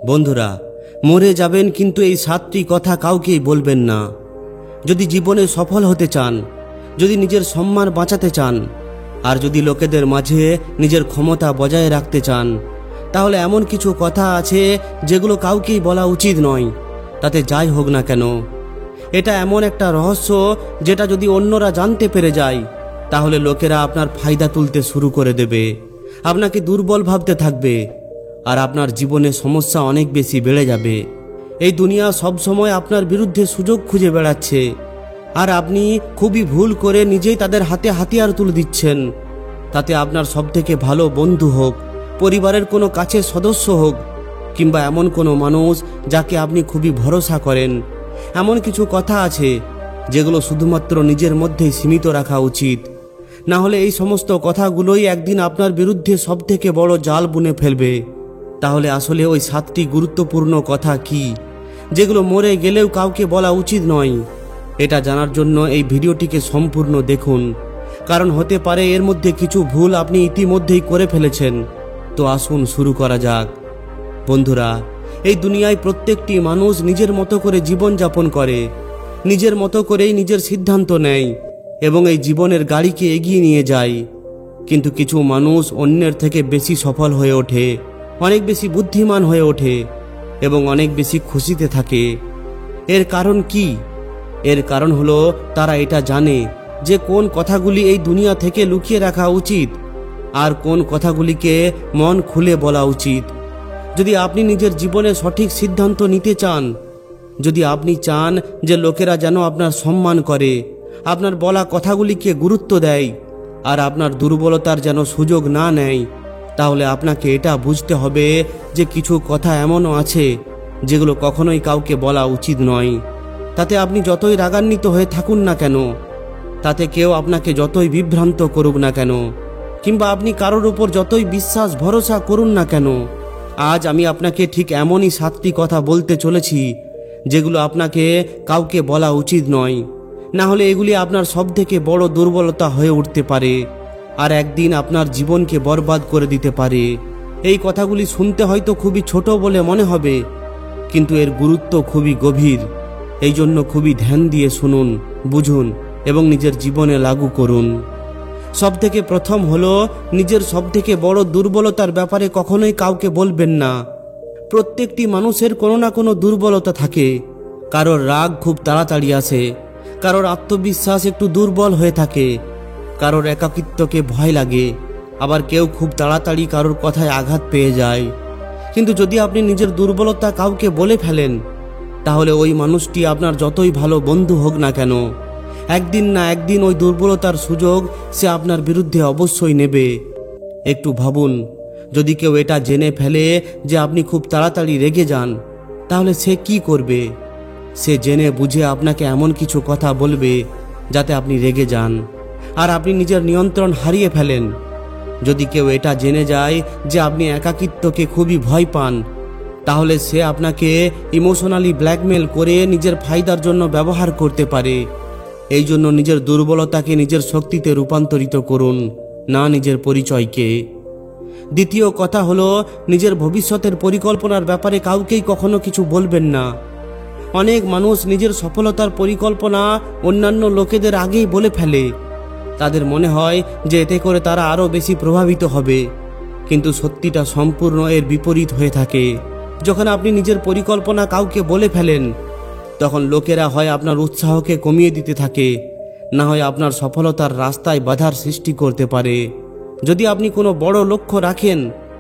বন্ধুরা, মরে যাবেন কিন্তু এই 7টি কথা কাউকেই বলবেন না। যদি জীবনে সফল হতে চান, যদি নিজের সম্মান বাঁচাতে চান, আর যদি লোকেদের মাঝে নিজের ক্ষমতা বজায় রাখতে চান, তাহলে এমন কিছু কথা আছে যেগুলো কাউকেই বলা উচিত নয়, তাতে যাই হোক না কেন। এটা এমন একটা রহস্য যেটা যদি অন্যরা জানতে পেরে যায়, তাহলে লোকেরা আপনার ফায়দা তুলতে শুরু করে দেবে, আপনাকে দুর্বল ভাবতে থাকবে, আর আপনার জীবনে সমস্যা অনেক বেশি বেড়ে যাবে। এই দুনিয়া সব সময় আপনার বিরুদ্ধে সুযোগ খুঁজে বেড়াচ্ছে, আর আপনি খুবই ভুল করে নিজেই তাদের হাতে হাতিয়ার তুলে দিচ্ছেন। তাতে আপনার সবথেকে ভালো বন্ধু হোক, পরিবারের কোনো কাছের সদস্য হোক, কিংবা এমন কোনো মানুষ যাকে আপনি খুবই ভরসা করেন। এমন কিছু কথা আছে যেগুলো শুধুমাত্র নিজের মধ্যেই সীমিত রাখা উচিত, না হলে এই সমস্ত কথাগুলোই একদিন আপনার বিরুদ্ধে সবথেকে বড় জাল বুনে ফেলবে। তাহলে আসলে ওই 7টি গুরুত্বপূর্ণ কথা কি, যেগুলো মরে গেলেও কাউকে বলা উচিত নয়? এটা জানার জন্য এই ভিডিওটিকে সম্পূর্ণ দেখুন, কারণ হতে পারে এর মধ্যে কিছু ভুল আপনি ইতিমধ্যেই করে ফেলেছেন। তো আসুন শুরু করা যাক। বন্ধুরা, এই দুনিয়ায় প্রত্যেকটি মানুষ নিজের মতো করে জীবন যাপন করে, নিজের মতো করেই নিজের সিদ্ধান্ত নেয় এবং এই জীবনের গাড়িকে এগিয়ে নিয়ে যায়। কিন্তু কিছু মানুষ অন্যের থেকে বেশি সফল হয়ে ওঠে, অনেক বেশি বুদ্ধিমান হয়ে ওঠে এবং অনেক বেশি খুশিতে থাকে। এর কারণ কি? এর কারণ হলো তারা এটা জানে যে কোন কথাগুলি এই দুনিয়া থেকে লুকিয়ে রাখা উচিত আর কোন কথাগুলিকে মন খুলে বলা উচিত। যদি আপনি নিজের জীবনে সঠিক সিদ্ধান্ত নিতে চান, যদি আপনি চান যে লোকেরা যেন আপনার সম্মান করে, আপনার বলা কথাগুলিকে গুরুত্ব দেয়, আর আপনার দুর্বলতার যেন সুযোগ না নেয়, তাহলে আপনাকে এটা বুঝতে হবে যে কিছু কথা এমনও আছে যেগুলো কখনোই কাউকে বলা উচিত নয়। তাতে আপনি যতই রাগান্বিত হয়ে থাকুন না কেন, তাতে কেউ আপনাকে যতই বিভ্রান্ত করুক না কেন, কিংবা আপনি কারোর উপর যতই বিশ্বাস ভরসা করুন না কেন, আজ আমি আপনাকে ঠিক এমনই 7টি কথা বলতে চলেছি যেগুলো আপনাকে কাউকে বলা উচিত নয়, না হলে এগুলি আপনার সবথেকে বড় দুর্বলতা হয়ে উঠতে পারে আর একদিন আপনার জীবনকে বরবাদ করে দিতে পারে। এই কথাগুলি শুনতে হয়তো খুবই ছোট বলে মনে হবে, কিন্তু এর গুরুত্ব খুবই গভীর। এই জন্য খুবই ধ্যান দিয়ে শুনুন, বুঝুন এবং নিজের জীবনে লাগু করুন। সবথেকে প্রথম হলো, নিজের সবথেকে বড় দুর্বলতার ব্যাপারে কখনোই কাউকে বলবেন না। প্রত্যেকটি মানুষের কোনো না কোনো দুর্বলতা থাকে। কারোর রাগ খুব তাড়াতাড়ি আসে, কারোর আত্মবিশ্বাস একটু দুর্বল হয়ে থাকে, কারোর একাকিত্বকে ভয় লাগে, আবার কেউ খুব তাড়াতাড়ি কারোর কথায় আঘাত পেয়ে যায়। কিন্তু যদি আপনি নিজের দুর্বলতা কাউকে বলে ফেলেন, তাহলে ওই মানুষটি আপনার যতই ভালো বন্ধু হোক না কেন, একদিন না একদিন ওই দুর্বলতার সুযোগ সে আপনার বিরুদ্ধে অবশ্যই নেবে। একটু ভাবুন, যদি কেউ এটা জেনে ফেলে যে আপনি খুব তাড়াতাড়ি রেগে যান, তাহলে সে কি করবে? সে জেনে বুঝে আপনাকে এমন কিছু কথা বলবে যাতে আপনি রেগে যান আর আপনি নিজের নিয়ন্ত্রণ হারিয়ে ফেলেন। যদি কেউ এটা জেনে যায় যে আপনি একাকিত্বকে খুবই ভয় পান, তাহলে সে আপনাকে ইমোশনালি ব্ল্যাকমেল করে নিজের ফায়দার জন্য ব্যবহার করতে পারে। এই জন্য নিজের দুর্বলতাকে নিজের শক্তিতে রূপান্তরিত করুন, না নিজের পরিচয়কে। দ্বিতীয় কথা হলো, নিজের ভবিষ্যতের পরিকল্পনার ব্যাপারে কাউকেই কখনো কিছু বলবেন না। অনেক মানুষ নিজের সফলতার পরিকল্পনা অন্যান্য লোকেদের আগেই বলে ফেলে। তাদের মনে হয় যে এতে করে তারা আরও বেশি প্রভাবিত হবে, কিন্তু সত্যিটা সম্পূর্ণ এর বিপরীত হয়ে থাকে। যখন আপনি নিজের পরিকল্পনা কাউকে বলে ফেলেন, তখন লোকেরা হয় আপনার উৎসাহকে কমিয়ে দিতে থাকে, না হয় আপনার সফলতার রাস্তায় বাধার সৃষ্টি করতে পারে। যদি আপনি কোনো বড় লক্ষ্য রাখেন,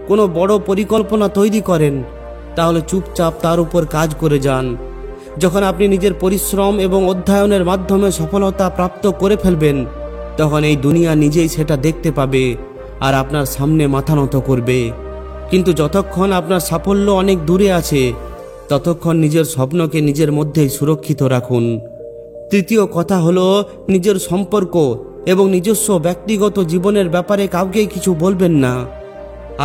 কোনো বড় পরিকল্পনা তৈরি করেন, তাহলে চুপচাপ তার উপর কাজ করে যান। যখন আপনি নিজের পরিশ্রম এবং অধ্যয়নের মাধ্যমে সফলতা প্রাপ্ত করে ফেলবেন, তখন এই দুনিয়া নিজেই সেটা দেখতে পাবে আর আপনার সামনে মাথা নত করবে। কিন্তু যতক্ষণ আপনার সাফল্য অনেক দূরে আছে, ততক্ষণ নিজের স্বপ্নকে নিজের মধ্যেই সুরক্ষিত রাখুন। তৃতীয় কথা হলো, নিজের সম্পর্ক এবং নিজস্ব ব্যক্তিগত জীবনের ব্যাপারে কাউকেই কিছু বলবেন না।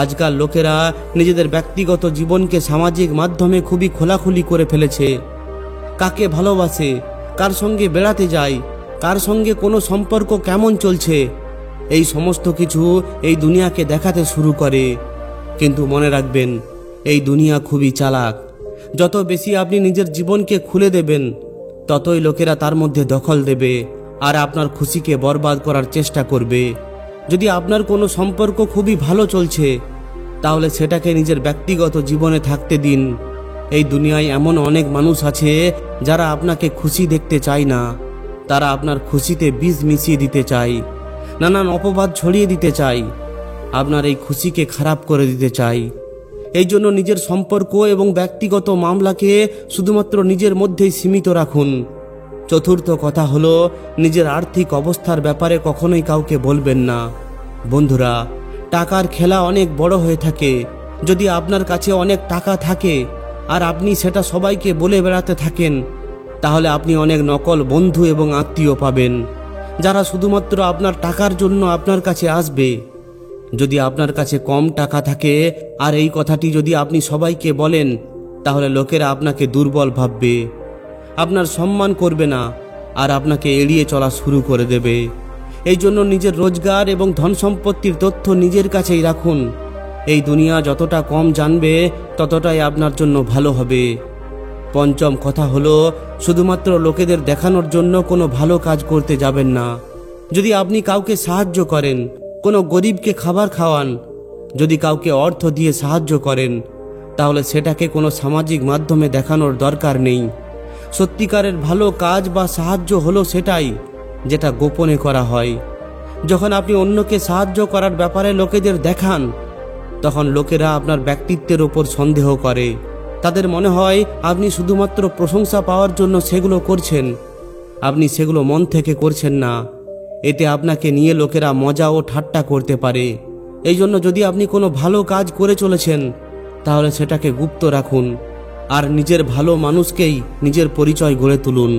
আজকাল লোকেরা নিজেদের ব্যক্তিগত জীবনকে সামাজিক মাধ্যমে খুবই খোলাখুলি করে ফেলেছে। কাকে ভালোবাসে, কার সঙ্গে বেড়াতে যায়, কার সঙ্গে কোনো সম্পর্ক কেমন চলছে, এই সমস্ত কিছু এই দুনিয়াকে দেখাতে শুরু করে। কিন্তু মনে রাখবেন, এই দুনিয়া খুবই চালাক। যত বেশি আপনি নিজের জীবনকে খুলে দেবেন, ততই লোকেরা তার মধ্যে দখল দেবে আর আপনার খুশিকে বরবাদ করার চেষ্টা করবে। যদি আপনার কোনো সম্পর্ক খুবই ভালো চলছে, তাহলে সেটাকে নিজের ব্যক্তিগত জীবনে থাকতে দিন। এই দুনিয়ায় এমন অনেক মানুষ আছে যারা আপনাকে খুশি দেখতে চায় না। তারা আপনার খুশিতে বিষ মিশিয়ে দিতে চায়, নানান অপবাদ ছড়িয়ে দিতে চায়, আপনার এই খুশিকে খারাপ করে দিতে চায়। এই জন্য নিজের সম্পর্ক এবং ব্যক্তিগত মামলাকে শুধুমাত্র নিজের মধ্যেই সীমিত রাখুন। চতুর্থ কথা হলো, নিজের আর্থিক অবস্থার ব্যাপারে কখনোই কাউকে বলবেন না। বন্ধুরা, টাকার খেলা অনেক বড় হয়ে থাকে। যদি আপনার কাছে অনেক টাকা থাকে আর আপনি সেটা সবাইকে বলে বেড়াতে থাকেন, তাহলে আপনি অনেক নকল বন্ধু এবং আত্মীয় পাবেন, যারা শুধুমাত্র আপনার টাকার জন্য আপনার কাছে আসবে। যদি আপনার কাছে কম টাকা থাকে আর এই কথাটি যদি আপনি সবাইকে বলেন, তাহলে লোকেরা আপনাকে দুর্বল ভাববে, আপনার সম্মান করবে না আর আপনাকে এড়িয়ে চলা শুরু করে দেবে। এই জন্য নিজের রোজগার এবং ধন সম্পত্তির তথ্য নিজের কাছেই রাখুন। এই দুনিয়া যতটা কম জানবে, ততটাই আপনার জন্য ভালো হবে। পঞ্চম কথা হলো, শুধুমাত্র লোকেদের দেখানোর জন্য কোনো ভালো কাজ করতে যাবেন না। যদি আপনি কাউকে সাহায্য করেন, কোনো গরিবকে খাবার খাওয়ান, যদি কাউকে অর্থ দিয়ে সাহায্য করেন, তাহলে সেটাকে কোনো সামাজিক মাধ্যমে দেখানোর দরকার নেই। সত্যিকারের ভালো কাজ বা সাহায্য হলো সেটাই যেটা গোপনে করা হয়। যখন আপনি অন্যকে সাহায্য করার ব্যাপারে লোকেদের দেখান, তখন লোকেরা আপনার ব্যক্তিত্বের ওপর সন্দেহ করে। তাদের মনে হয় আপনি শুধুমাত্র প্রশংসা পাওয়ার জন্য সেগুলো করছেন, আপনি সেগুলো মন থেকে করছেন না। এতে আপনাকে নিয়ে লোকেরা মজা ও ঠাট্টা করতে পারে। এই জন্য যদি আপনি কোনো ভালো কাজ করে চলেছেন, তাহলে সেটাকে গুপ্ত রাখুন আর নিজের ভালো মানুষকেই নিজের পরিচয় গড়ে তুলুন।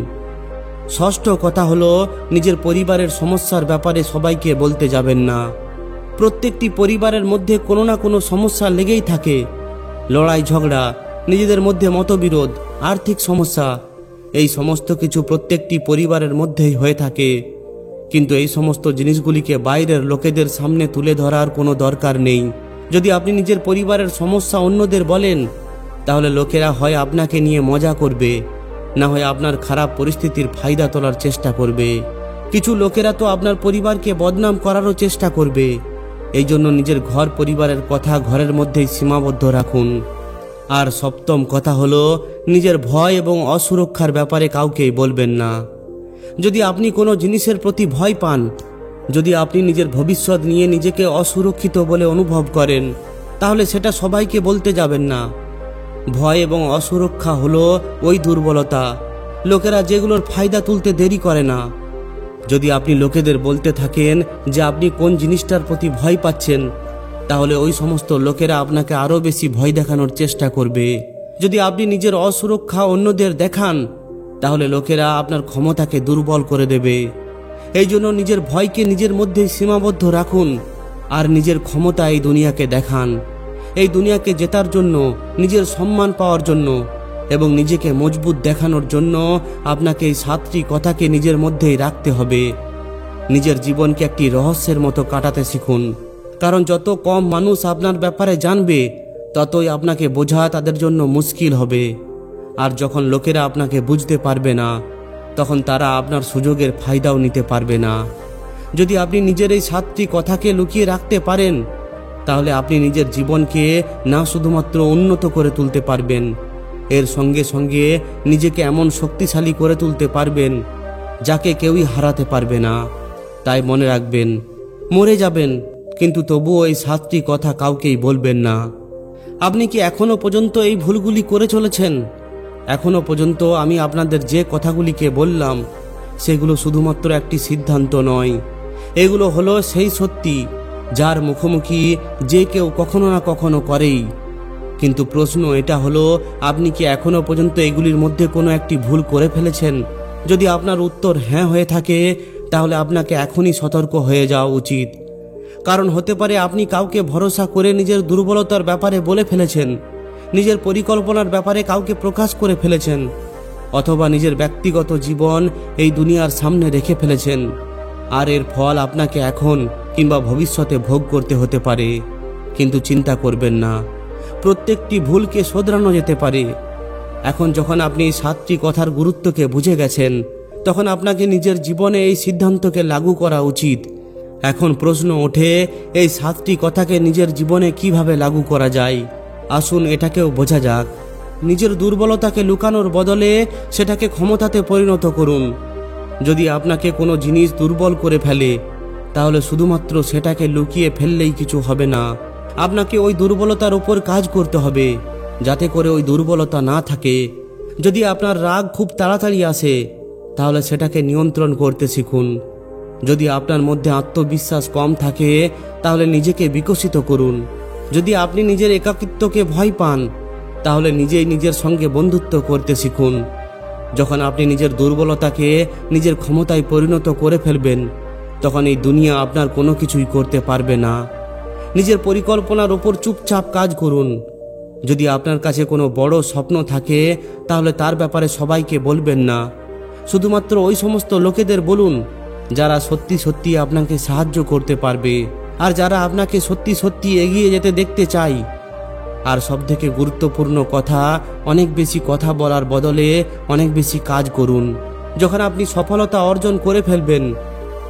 ষষ্ঠ কথা হলো, নিজের পরিবারের সমস্যার ব্যাপারে সবাইকে বলতে যাবেন না। প্রত্যেকটি পরিবারের মধ্যে কোনো না কোনো সমস্যা লেগেই থাকে। লড়াই ঝগড়া, নিজেদের মধ্যে মতবিরোধ, আর্থিক সমস্যা, এই সমস্ত কিছু প্রত্যেকটি পরিবারের মধ্যেই হয়ে থাকে। কিন্তু এই সমস্ত জিনিসগুলিকে বাইরের লোকেদের সামনে তুলে ধরার কোনো দরকার নেই। যদি আপনি নিজের পরিবারের সমস্যা অন্যদের বলেন, তাহলে লোকেরা হয় আপনাকে নিয়ে মজা করবে, না হয় আপনার খারাপ পরিস্থিতির ফায়দা তোলার চেষ্টা করবে। কিছু লোকেরা তো আপনার পরিবারকে বদনাম করারও চেষ্টা করবে। এই জন্য নিজের ঘর পরিবারের কথা ঘরের মধ্যেই সীমাবদ্ধ রাখুন। আর সপ্তম কথা হলো, নিজের ভয় এবং অসুরক্ষার ব্যাপারে কাউকেই বলবেন না। যদি আপনি কোনো জিনিসের প্রতি ভয় পান, যদি আপনি নিজের ভবিষ্যৎ নিয়ে নিজেকে অসুরক্ষিত বলে অনুভব করেন, তাহলে সেটা সবাইকে বলতে যাবেন না। ভয় এবং অসুরক্ষা হলো ওই দুর্বলতা, লোকেরা যেগুলোর ফায়দা তুলতে দেরি করে না। যদি আপনি লোকেদের বলতে থাকেন যে আপনি কোন জিনিসটার প্রতি ভয় পাচ্ছেন, তাহলে ওই সমস্ত লোকেরা আপনাকে আরও বেশি ভয় দেখানোর চেষ্টা করবে। যদি আপনি নিজের অসুরক্ষা অন্যদের দেখান, তাহলে লোকেরা আপনার ক্ষমতাকে দুর্বল করে দেবে। এই জন্য নিজের ভয়কে নিজের মধ্যেই সীমাবদ্ধ রাখুন আর নিজের ক্ষমতা এই দুনিয়াকে দেখান। এই দুনিয়াকে জেতার জন্য, নিজের সম্মান পাওয়ার জন্য এবং নিজেকে মজবুত দেখানোর জন্য আপনাকে এই 7টি কথাকে নিজের মধ্যেই রাখতে হবে। নিজের জীবনকে একটি রহস্যের মতো কাটাতে শিখুন, কারণ যত কম মানুষ আপনার ব্যাপারে জানবে, ততই আপনাকে বোঝা তাদের জন্য মুশকিল হবে। আর যখন লোকেরা আপনাকে বুঝতে পারবে না, তখন তারা আপনার সুযোগের ফায়দাও নিতে পারবে না। যদি আপনি নিজের এই 7টি কথাকে লুকিয়ে রাখতে পারেন, তাহলে আপনি নিজের জীবনকে না শুধুমাত্র উন্নত করে তুলতে পারবেন, এর সঙ্গে সঙ্গে নিজেকে এমন শক্তিশালী করে তুলতে পারবেন যাকে কেউই হারাতে পারবে না। তাই মনে রাখবেন, মরে যাবেন, কিন্তু তবুও এই 7টি কথা কাউকেই বলবেন না। আপনি কি এখনো পর্যন্ত এই ভুলগুলি করে চলেছেন? এখনো পর্যন্ত আমি আপনাদের যে কথাগুলিকে বললাম, সেগুলো শুধুমাত্র একটি সিদ্ধান্ত নয়, এগুলো হলো সেই সত্যি যার মুখোমুখি যে কেউ কখনো না কখনো করেই। কিন্তু প্রশ্ন এটা হলো, আপনি কি এখনো পর্যন্ত এগুলির মধ্যে কোনো একটি ভুল করে ফেলেছেন? যদি আপনার উত্তর হ্যাঁ হয়ে থাকে, তাহলে আপনাকে এখনই সতর্ক হয়ে যাওয়া উচিত। কারণ হতে পারে আপনি কাউকে ভরসা করে নিজের দুর্বলতার ব্যাপারে বলে ফেলেছেন, নিজের পরিকল্পনার ব্যাপারে কাউকে প্রকাশ করে ফেলেছেন, অথবা নিজের ব্যক্তিগত জীবন এই দুনিয়ার সামনে রেখে ফেলেছেন। আর এর ফল আপনাকে এখন কিংবা ভবিষ্যতে ভোগ করতে হতে পারে। কিন্তু চিন্তা করবেন না, প্রত্যেকটি ভুলকে শোধরানো যেতে পারে। এখন যখন আপনি এই 7টি কথার গুরুত্বকে বুঝে গেছেন, তখন আপনাকে নিজের জীবনে এই সিদ্ধান্তকে লাগু করা উচিত। এখন প্রশ্ন ওঠে, এই 7টি কথাকে নিজের জীবনে কিভাবে লাগু করা যায়। আসুন এটাকেও বোঝা যাক। নিজের দুর্বলতাকে লুকানোর বদলে সেটাকে ক্ষমতাতে পরিণত করুন। যদি আপনাকে কোনো জিনিস দুর্বল করে ফেলে, তাহলে শুধুমাত্র সেটাকে লুকিয়ে ফেললেই কিছু হবে না। আপনাকে ওই দুর্বলতার উপর কাজ করতে হবে, যাতে করে ওই দুর্বলতা না থাকে। যদি আপনার রাগ খুব তাড়াতাড়ি আসে, তাহলে সেটাকে নিয়ন্ত্রণ করতে শিখুন। যদি আপনার মধ্যে আত্মবিশ্বাস কম থাকে, তাহলে নিজেকে বিকশিত করুন। যদি আপনি নিজের একাকিত্বকে ভয় পান, তাহলে নিজেই নিজের সঙ্গে বন্ধুত্ব করতে শিখুন। যখন আপনি নিজের দুর্বলতাকে নিজের ক্ষমতায় পরিণত করে ফেলবেন, তখন এই দুনিয়া আপনার কোনো কিছুই করতে পারবে না। নিজের পরিকল্পনার ওপর চুপচাপ কাজ করুন। যদি আপনার কাছে কোনো বড় স্বপ্ন থাকে, তাহলে তার ব্যাপারে সবাইকে বলবেন না। শুধুমাত্র ওই সমস্ত লোকেদের বলুন যারা সত্যি সত্যি আপনাকে সাহায্য করতে পারবে, আর যারা আপনাকে সত্যি সত্যি এগিয়ে যেতে দেখতে চায়। আর সবথেকে গুরুত্বপূর্ণ কথা, অনেক বেশি কথা বলার বদলে অনেক বেশি কাজ করুন। যখন আপনি সফলতা অর্জন করে ফেলবেন,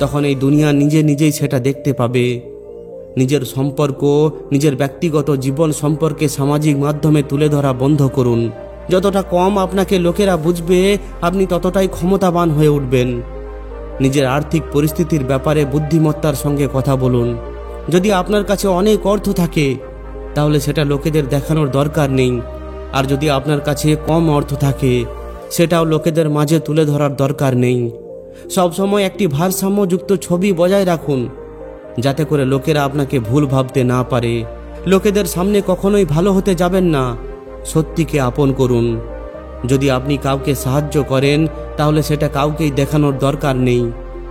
তখন এই দুনিয়া নিজে নিজেই সেটা দেখতে পাবে। নিজের সম্পর্ক, নিজের ব্যক্তিগত জীবন সম্পর্কে সামাজিক মাধ্যমে তুলে ধরা বন্ধ করুন। যতটা কম আপনাকে লোকেরা বুঝবে, আপনি ততটাই ক্ষমতাবান হয়ে উঠবেন। নিজের আর্থিক পরিস্থিতির ব্যাপারে বুদ্ধিমত্তার সঙ্গে কথা বলুন। যদি আপনার কাছে অনেক অর্থ থাকে, তাহলে সেটা লোকেদের দেখানোর দরকার নেই। আর যদি আপনার কাছে কম অর্থ থাকে, সেটাও লোকেদের মাঝে তুলে ধরার দরকার নেই। সবসময় একটি ভারসাম্যযুক্ত ছবি বজায় রাখুন, যাতে করে লোকেরা আপনাকে ভুল ভাবতে না পারে। লোকেদের সামনে কখনোই ভালো হতে যাবেন না, সত্যিকে আপন করুন। যদি আপনি কাউকে সাহায্য করেন, তাহলে সেটা কাউকেই দেখানোর দরকার নেই।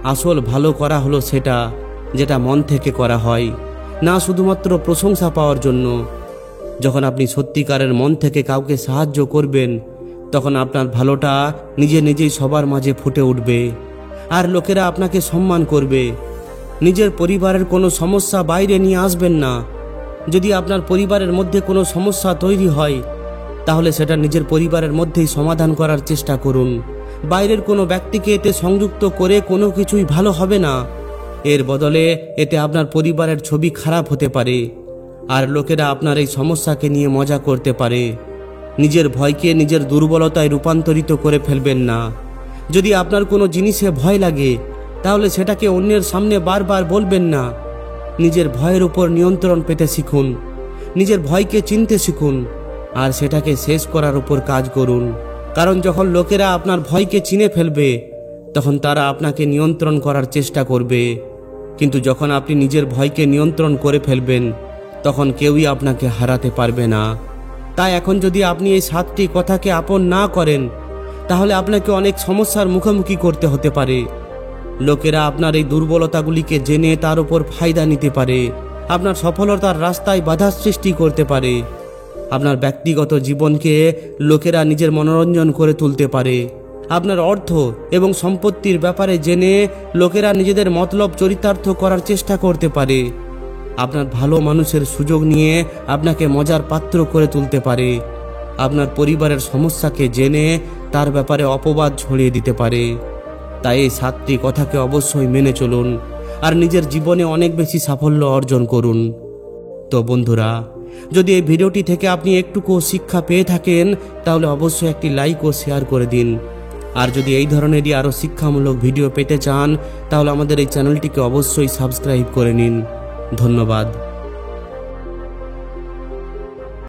আসল ভালো করা হলো সেটা যেটা মন থেকে করা হয়, না শুধুমাত্র প্রশংসা পাওয়ার জন্য। যখন আপনি সত্যিকারের মন থেকে কাউকে সাহায্য করবেন, তখন আপনার ভালোটা নিজে নিজেই সবার মাঝে ফুটে উঠবে, আর লোকেরা আপনাকে সম্মান করবে। নিজের পরিবারের কোনো সমস্যা বাইরে নিয়ে আসবেন না। যদি আপনার পরিবারের মধ্যে কোনো সমস্যা তৈরি হয়, তাহলে সেটা নিজের পরিবারের মধ্যেই সমাধান করার চেষ্টা করুন। বাইরের কোনো ব্যক্তিকে এতে সংযুক্ত করে কোনো কিছুই ভালো হবে না। এর বদলে এতে আপনার পরিবারের ছবি খারাপ হতে পারে, আর লোকেরা আপনার এই সমস্যাকে নিয়ে মজা করতে পারে। নিজের ভয়কে নিজের দুর্বলতায় রূপান্তরিত করে ফেলবেন না। যদি আপনার কোনো জিনিসে ভয় লাগে, তাহলে সেটাকে অন্যের সামনে বারবার বলবেন না। নিজের ভয়ের উপর নিয়ন্ত্রণ পেতে শিখুন। নিজের ভয়কে চিনতে শিখুন, আর সেটাকে শেষ করার উপর কাজ করুন। কারণ যখন লোকেরা আপনার ভয়কে চিনে ফেলবে, তখন তারা আপনাকে নিয়ন্ত্রণ করার চেষ্টা করবে। কিন্তু যখন আপনি নিজের ভয়কে নিয়ন্ত্রণ করে ফেলবেন, তখন কেউই আপনাকে হারাতে পারবে না। তাই এখন যদি আপনি এই 7টি কথাকে আপন না করেন, তাহলে আপনাকে অনেক সমস্যার মুখোমুখি করতে হতে পারে। লোকেরা আপনার এই দুর্বলতাগুলিকে জেনে তার উপর ফায়দা নিতে পারে, আপনার সফলতার রাস্তায় বাধা সৃষ্টি করতে পারে। আপনার ব্যক্তিগত জীবনকে লোকেরা নিজের মনোরঞ্জন করে তুলতে পারে। আপনার অর্থ এবং সম্পত্তির ব্যাপারে জেনে লোকেরা নিজেদের মতলব চরিতার্থ করার চেষ্টা করতে পারে। আপনার ভালো মানুষের সুযোগ নিয়ে আপনাকে মজার পাত্র করে তুলতে পারে। আপনার পরিবারের সমস্যাকে জেনে তার ব্যাপারে অপবাদ ছড়িয়ে দিতে পারে। তাই এই 7টি কথাকে অবশ্যই মেনে চলুন, আর নিজের জীবনে অনেক বেশি সাফল্য অর্জন করুন। তো বন্ধুরা, যদি এই ভিডিওটি থেকে আপনি একটুকু শিক্ষা পেয়ে থাকেন, তাহলে অবশ্যই একটি লাইক ও শেয়ার করে দিন। আর যদি এই ধরনেরই আরও শিক্ষামূলক ভিডিও পেতে চান, তাহলে আমাদের এই চ্যানেলটিকে অবশ্যই সাবস্ক্রাইব করে নিন। ধন্যবাদ।